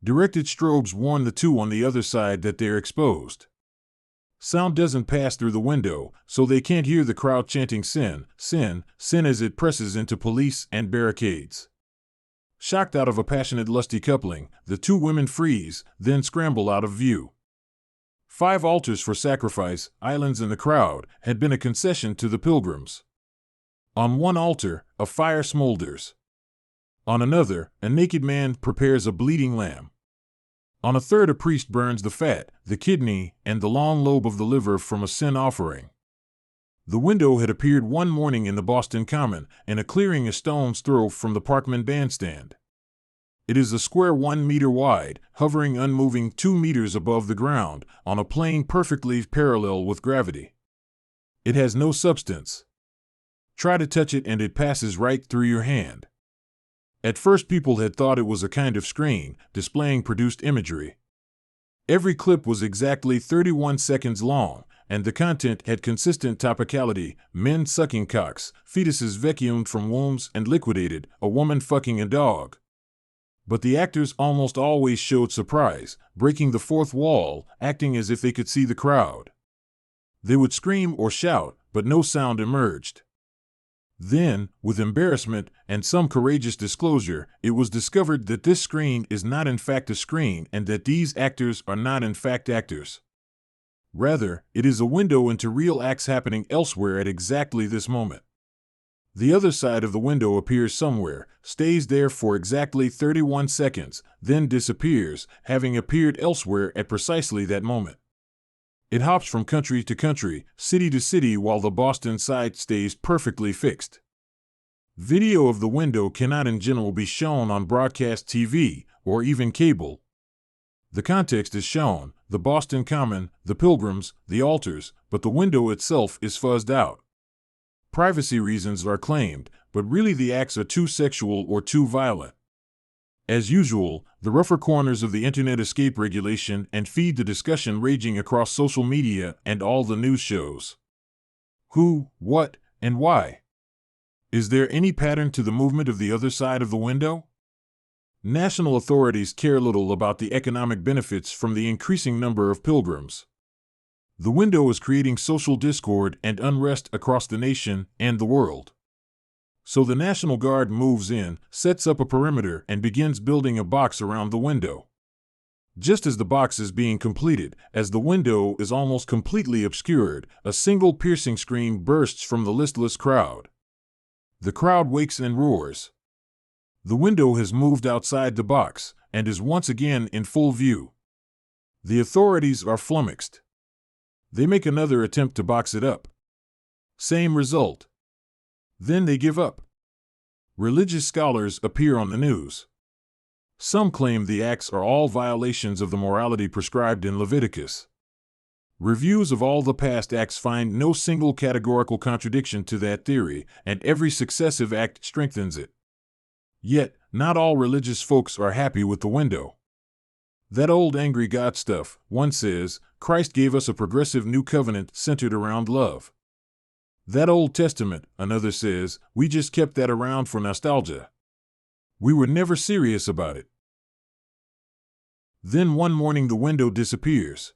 Directed strobes warn the two on the other side that they're exposed. Sound doesn't pass through the window, so they can't hear the crowd chanting sin, sin, sin as it presses into police and barricades. Shocked out of a passionate lusty coupling, the two women freeze, then scramble out of view. 5 altars for sacrifice, islands in the crowd, had been a concession to the pilgrims. On one altar, a fire smolders. On another, a naked man prepares a bleeding lamb. On a third, a priest burns the fat, the kidney, and the long lobe of the liver from a sin offering. The window had appeared one morning in the Boston Common, in a clearing a stone's throw from the Parkman Bandstand. It is a square 1 meter wide, hovering unmoving 2 meters above the ground, on a plane perfectly parallel with gravity. It has no substance. Try to touch it and it passes right through your hand. At first people had thought it was a kind of screen, displaying produced imagery. Every clip was exactly 31 seconds long, and the content had consistent topicality: men sucking cocks, fetuses vacuumed from wombs and liquidated, a woman fucking a dog. But the actors almost always showed surprise, breaking the fourth wall, acting as if they could see the crowd. They would scream or shout, but no sound emerged. Then, with embarrassment and some courageous disclosure, it was discovered that this screen is not in fact a screen and that these actors are not in fact actors. Rather, it is a window into real acts happening elsewhere at exactly this moment. The other side of the window appears somewhere, stays there for exactly 31 seconds, then disappears, having appeared elsewhere at precisely that moment. It hops from country to country, city to city, while the Boston side stays perfectly fixed. Video of the window cannot in general be shown on broadcast TV, or even cable. The context is shown, the Boston Common, the pilgrims, the altars, but the window itself is fuzzed out. Privacy reasons are claimed, but really the acts are too sexual or too violent. As usual, the rougher corners of the internet escape regulation and feed the discussion raging across social media and all the news shows. Who, what, and why? Is there any pattern to the movement of the other side of the window? National authorities care little about the economic benefits from the increasing number of pilgrims. The window is creating social discord and unrest across the nation and the world. So the National Guard moves in, sets up a perimeter, and begins building a box around the window. Just as the box is being completed, as the window is almost completely obscured, a single piercing scream bursts from the listless crowd. The crowd wakes and roars. The window has moved outside the box, and is once again in full view. The authorities are flummoxed. They make another attempt to box it up. Same result. Then they give up. Religious scholars appear on the news. Some claim the acts are all violations of the morality prescribed in Leviticus. Reviews of all the past acts find no single categorical contradiction to that theory, and every successive act strengthens it. Yet, not all religious folks are happy with the window. That old angry God stuff, one says, Christ gave us a progressive new covenant centered around love. That Old Testament, another says, we just kept that around for nostalgia. We were never serious about it. Then one morning the window disappears.